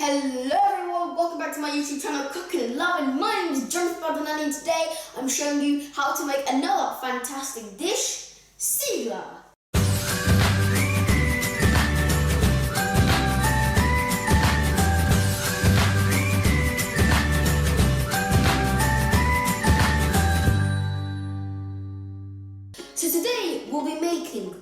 Hello everyone, welcome back to my YouTube channel Cooking and Loving. My name is Jonathan Badlanani and today I'm showing you how to make another fantastic dish, Sigla. So today we'll be making,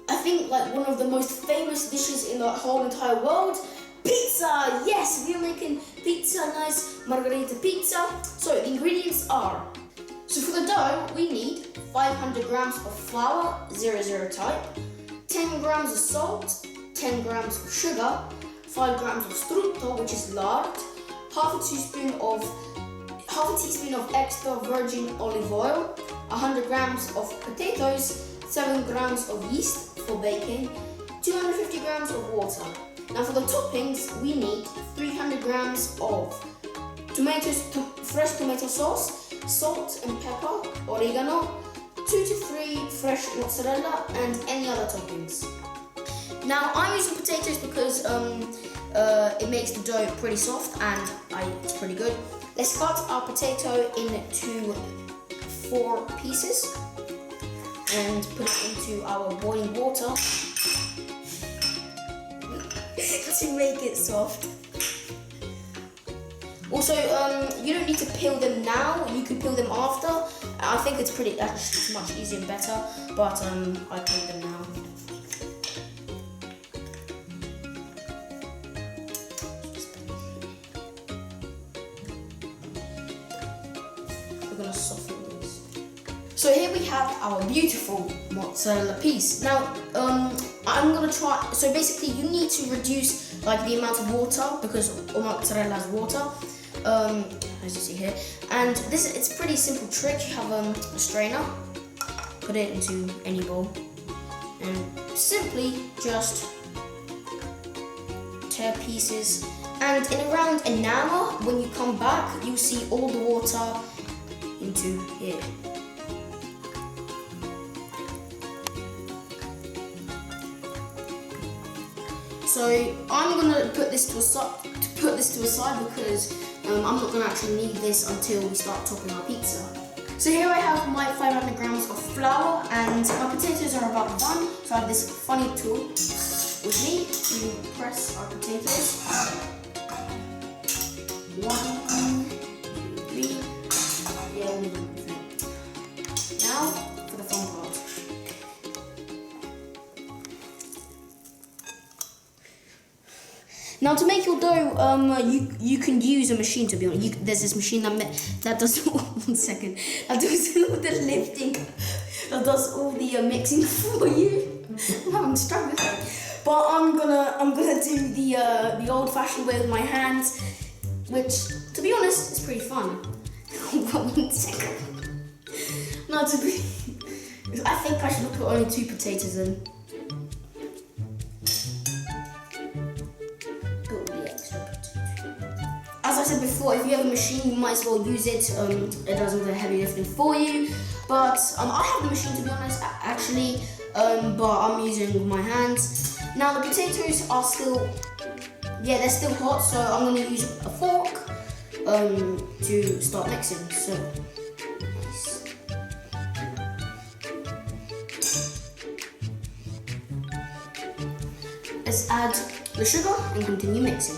I think, like one of the most famous dishes in the whole entire world, pizza. Yes, we're making pizza, nice margherita pizza. So the ingredients are, so for the dough we need 500 grams of flour, 00 type, 10 grams of salt, 10 grams of sugar, 5 grams of strutto, which is lard, half a teaspoon of extra virgin olive oil, 100 grams of potatoes, 7 grams of yeast for baking, 250 grams of water. Now for the toppings, we need 300 grams of fresh tomato sauce, salt and pepper, oregano, 2 to 3 fresh mozzarella, and any other toppings. Now I'm using potatoes because it makes the dough pretty soft and it's pretty good. Let's cut our potato into 4 pieces and put it into our boiling water to make it soft. Also, you don't need to peel them now, you can peel them after. I think it's actually much easier and better, but I peel them now. We're gonna soften these. So here we have our beautiful mozzarella piece. Now, I'm gonna try, so basically you need to reduce like the amount of water because mozzarella has water, as you see here. And it's a pretty simple trick. You have a strainer, put it into any bowl, and simply just tear pieces. And in around an hour, when you come back, you'll see all the water into here. So I'm gonna put this to a side because I'm not gonna actually need this until we start topping our pizza. So here I have my 500 grams of flour and my potatoes are about done. So I have this funny tool with me to press our potatoes. 1, 2, 3. Yeah, only 1. Now for the fun part. Now to make your dough, you can use a machine, to be honest. There's this machine that does one second, that does all the lifting, that does all the mixing for you. I'm having struggles, but I'm gonna do the old-fashioned way with my hands, which, to be honest, is pretty fun. 1 second. No, I think I should put only 2 potatoes in. As I said before, if you have a machine, you might as well use it. It does all the heavy lifting for you. But I have the machine, to be honest, actually, but I'm using it with my hands. Now the potatoes are still, they're still hot, so I'm going to use a fork to start mixing. So, nice. Let's add the sugar and continue mixing.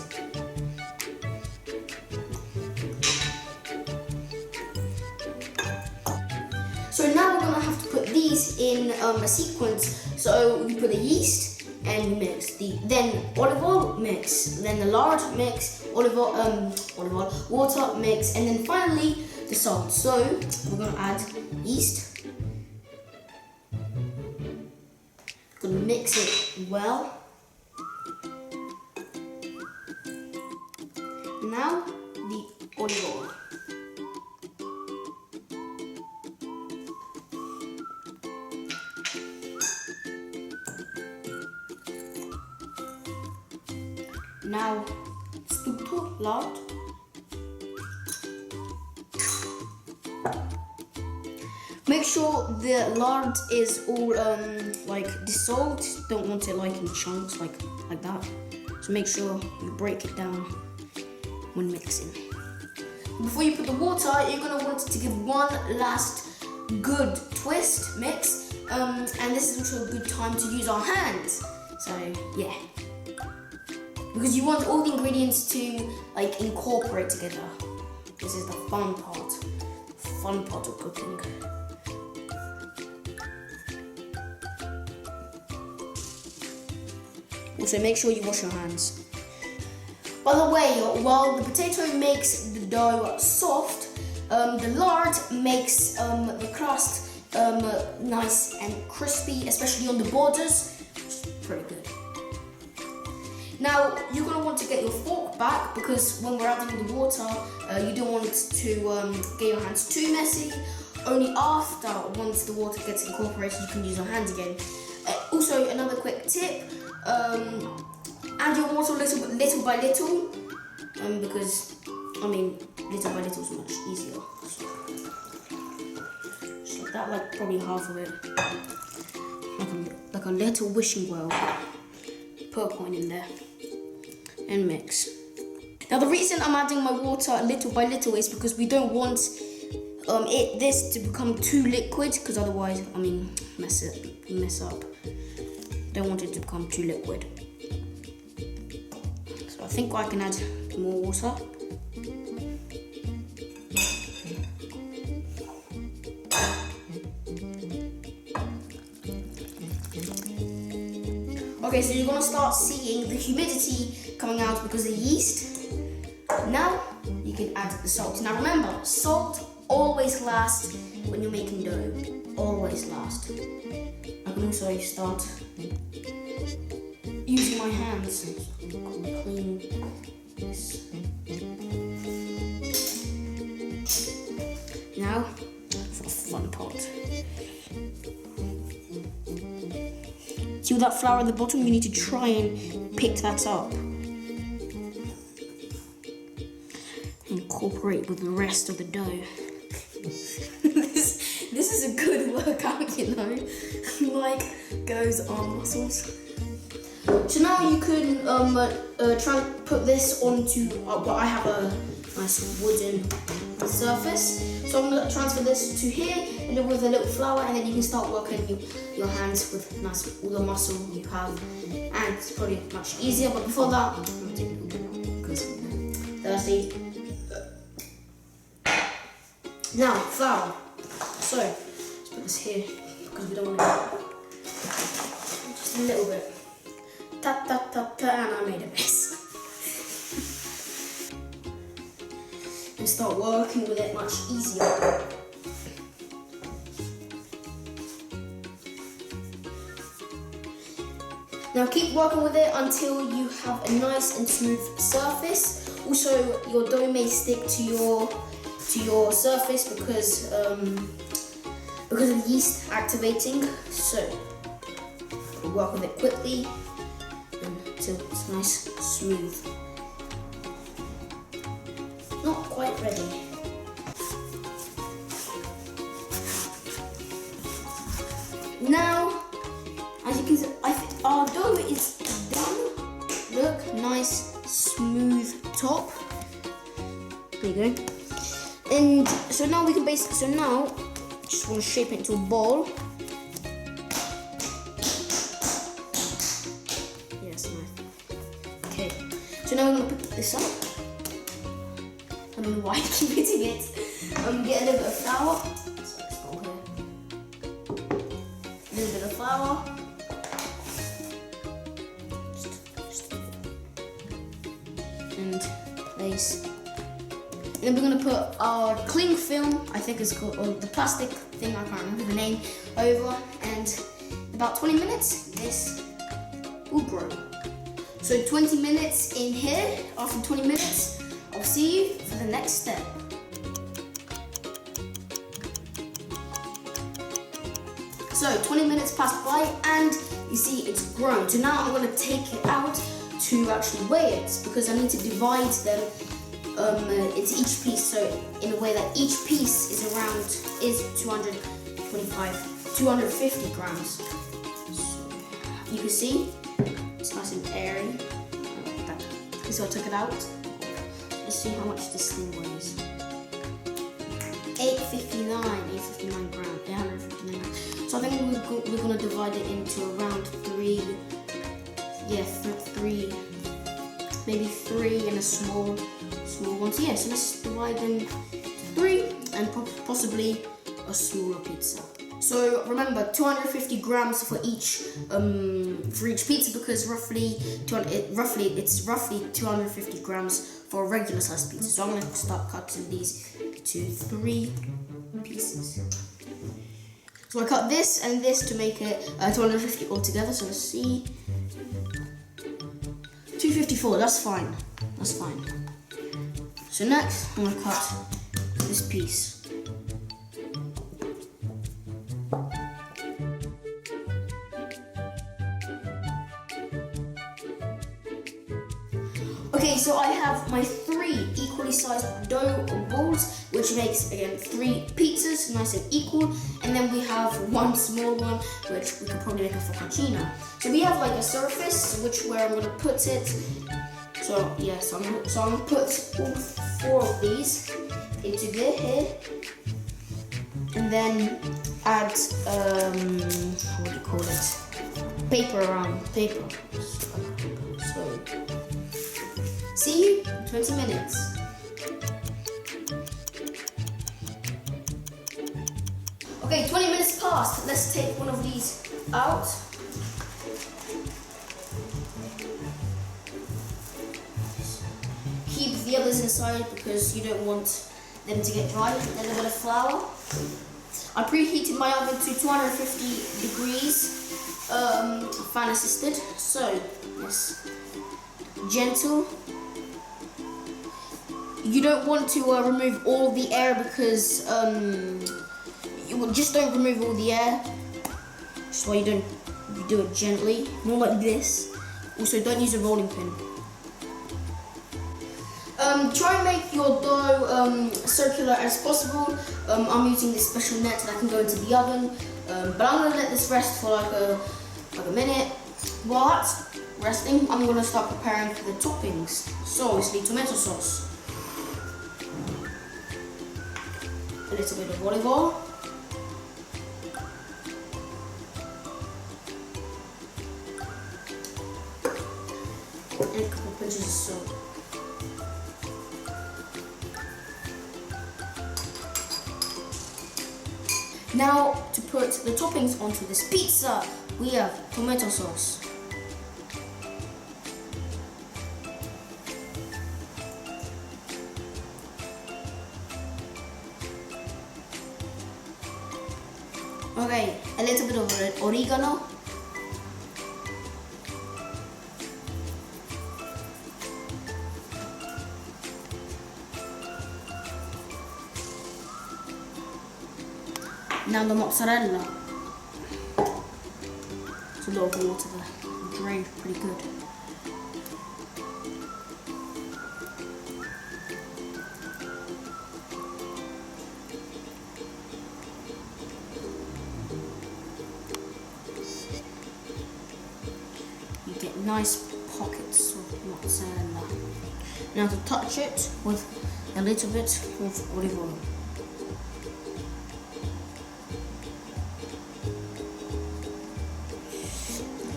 So now we're gonna have to put these in a sequence. So we put the yeast and we mix then olive oil mix, then the lard mix, olive oil, water mix, and then finally the salt. So we're gonna add yeast. Gonna mix it well. Now the olive oil. Now, strutto, lard. Make sure the lard is all like dissolved. Don't want it like in chunks like that. So make sure you break it down when mixing. Before you put the water, you're gonna want to give one last good twist mix, and this is also a good time to use our hands. So yeah, because you want all the ingredients to like incorporate together. This is the fun part of cooking. Also, make sure you wash your hands. By the way, while the potato makes the dough soft, the lard makes the crust nice and crispy, especially on the borders. It's pretty good. Now, you're going to want to get your fork back because when we're adding the water, you don't want to get your hands too messy. Only after, once the water gets incorporated, you can use your hands again. Also, another quick tip, add your water little by little, because, little by little is much easier. So, just like that, like probably half of it. Like a little wishing well. Put a coin in there and mix. Now the reason I'm adding my water little by little is because we don't want this to become too liquid, because otherwise, mess up. Don't want it to become too liquid. So I think I can add more water. Okay, so you're gonna start seeing the humidity coming out because of the yeast. Now you can add the salt. Now remember, salt always lasts when you're making dough. Always last. I can also start using my hands. Clean this. Now for the fun part. See that flour at the bottom? You need to try and pick that up. Incorporate with the rest of the dough. This is a good workout, you know. Like, goes arm muscles. So now you can try and put this onto, I have a nice wooden surface. So I'm going to transfer this to here, and then with a little flour, and then you can start working your hands with all the muscle you have. And it's probably much easier, but before that, I'm going to take a little bit because I'm thirsty. Now, flour. So, let's put this here because we don't want to. Just a little bit. Tap, tap, tap, tap, and I made a mess. And start working with it much easier. Now keep working with it until you have a nice and smooth surface. Also, your dough may stick to your surface because of the yeast activating. So work with it quickly until it's nice and smooth. Not quite ready. Now, as you can see, our dough is done. Look, nice, smooth top. There you go. And so now we can just want to shape it into a ball. Yes, nice. Okay, so now we're going to put this up. I don't know why I keep hitting it. Get a little bit of flour. So it's all here. A little bit of flour. And place. And then we're going to put our cling film, I think it's called, or the plastic thing, I can't remember the name, over. And about 20 minutes, this will grow. So 20 minutes in here. After 20 minutes, I'll see you for the next step. So 20 minutes passed by and you see it's grown. So now I'm going to take it out to actually weigh it because I need to divide them into each piece. So in a way that each piece is 250 grams. So you can see it's nice and airy. so I took it out. Let's see how much this thing weighs. 859 grams, 859. So I think we're gonna divide it into around three, maybe three and a small one. So yeah, so let's divide them three and possibly a smaller pizza. So remember, 250 grams for each pizza, because it's roughly 250 grams for a regular sized pizza. So I'm gonna start cutting these to 3 pieces. So I cut this and this to make it 250 altogether. So let's see, 254. That's fine. That's fine. So next, I'm gonna cut this piece. Okay, so I have my 3 equally sized dough balls, which makes, again, 3 pizzas, nice and equal. And then we have 1 small one, which we could probably make a focaccia. So we have like a surface, where I'm gonna put it. So yeah, so I'm gonna put all 4 of these into here, and then add what do you call it? Paper. So. See you in 20 minutes. Okay, 20 minutes passed. Let's take one of these out. Keep the others inside because you don't want them to get dry. Then a bit of flour. I preheated my oven to 250 degrees, fan assisted. So, yes, gentle. You don't want to remove all the air because just don't remove all the air. That's why you do it gently, more like this. Also, don't use a rolling pin. Try and make your dough circular as possible. I'm using this special net that can go into the oven, but I'm gonna let this rest for like a minute. While that's resting, I'm gonna start preparing for the toppings. So obviously tomato sauce. A little bit of olive oil, and a couple pinches of salt. Now to put the toppings onto this pizza, we have tomato sauce, okay, a little bit of oregano, now the mozzarella. It's a lot of water there, drained pretty good. You get nice pockets of mozzarella. Now to touch it with a little bit of olive oil.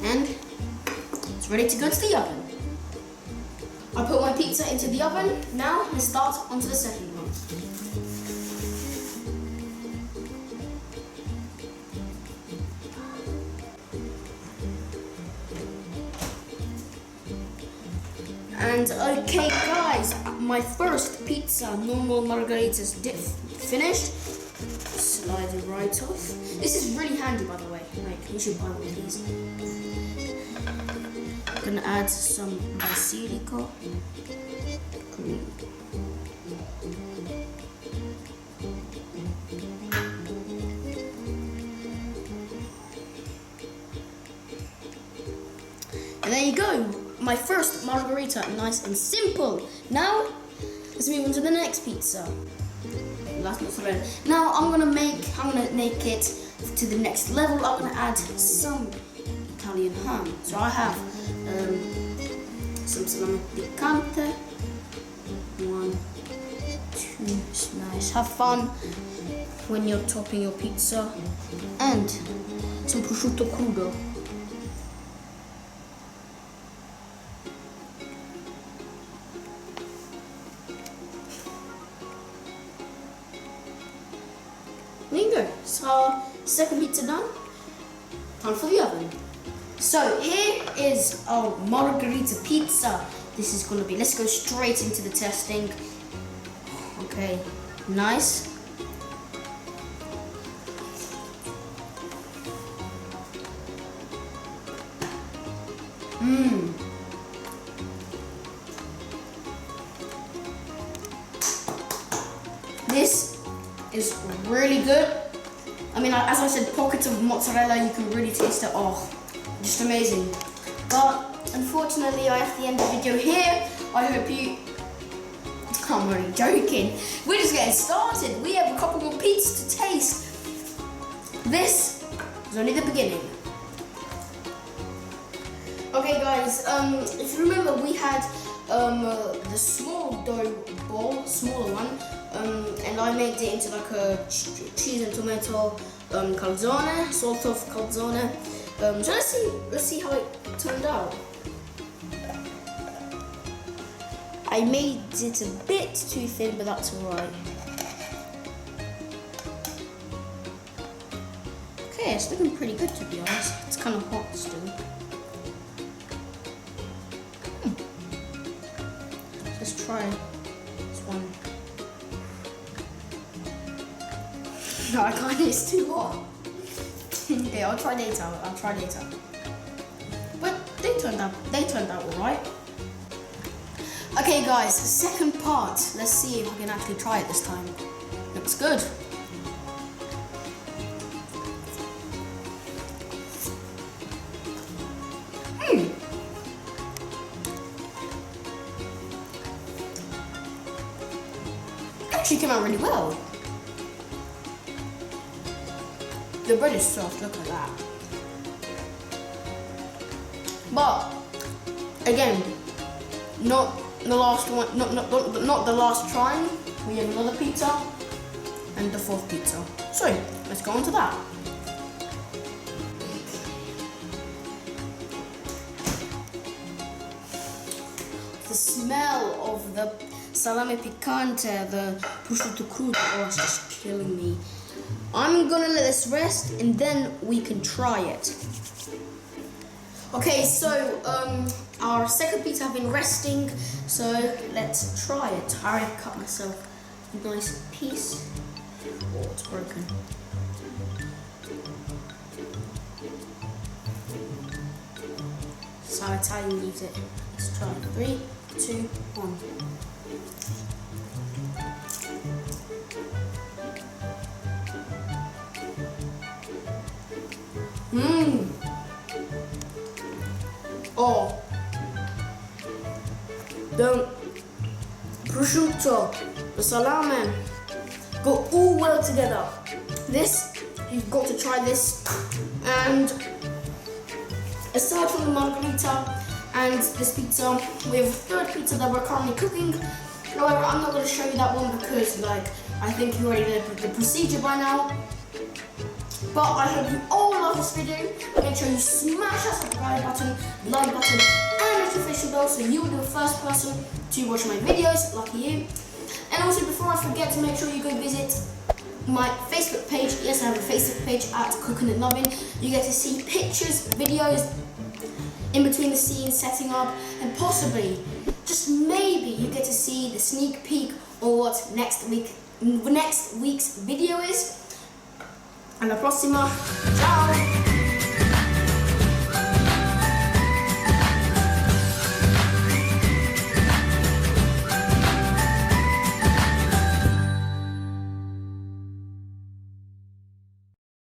And it's ready to go to the oven. I put my pizza into the oven. Now let's start onto the second one. And okay guys, my first pizza, normal margaritas finished. Slide it right off. This is really handy, by the way. Like, you should buy one of these. Gonna add some basilico. And there you go. My first margarita, nice and simple. Now, let's move on to the next pizza. Last mozzarella. Now I'm gonna make it to the next level. I'm gonna add some Italian ham. So I have some salami picante. 1, 2, nice. Have fun when you're topping your pizza. And some prosciutto crudo. There you go. So, second pizza done. Time for the oven. So here is our margherita pizza. This is gonna be, let's go straight into the testing. Okay, nice. This is really good. I mean, as I said, pockets of mozzarella, you can really taste it. Oh, just amazing. But unfortunately, I have to end the video here. I hope you... I'm only joking. We're just getting started. We have a couple more pizzas to taste. This is only the beginning. Okay, guys. If you remember, we had the small dough ball, smaller one, and I made it into like a cheese and tomato calzone, sort of calzone. So let's see how it turned out. I made it a bit too thin, but that's alright. Okay, it's looking pretty good, to be honest. It's kind of hot still. Let's try this one. No, I can't. It's too hot. Okay, I'll try later. But they turned out alright. Okay, guys, second part. Let's see if I can actually try it this time. Looks good. Actually came out really well. The bread is soft, look at that. But again, not the last one, not the last try. We have another pizza and the fourth pizza. So let's go on to that. The smell of the salami picante, the prosciutto crudo, oh, it's just killing me. I'm gonna let this rest and then we can try it. Okay, so our second pizza have been resting, so let's try it. I already cut myself a nice piece. Oh, it's broken. So that's how you eat it. Let's try it. 3, 2, 1. Oh, the prosciutto, the salami go all well together. This, you've got to try this. And aside from the margherita and this pizza, we have a third pizza that we're currently cooking. However, I'm not going to show you that one because, like, I think you already did the procedure by now. But I hope you all love this video. Make sure you smash that subscribe button, like button, and notification bell so you will be the first person to watch my videos. Lucky you. And also, before I forget, to make sure you go visit my Facebook page. Yes, I have a Facebook page at Cooking and Loving. You get to see pictures, videos, in between the scenes, setting up, and possibly, just maybe, you get to see the sneak peek on what next week's video is. Alla prossima, ciao!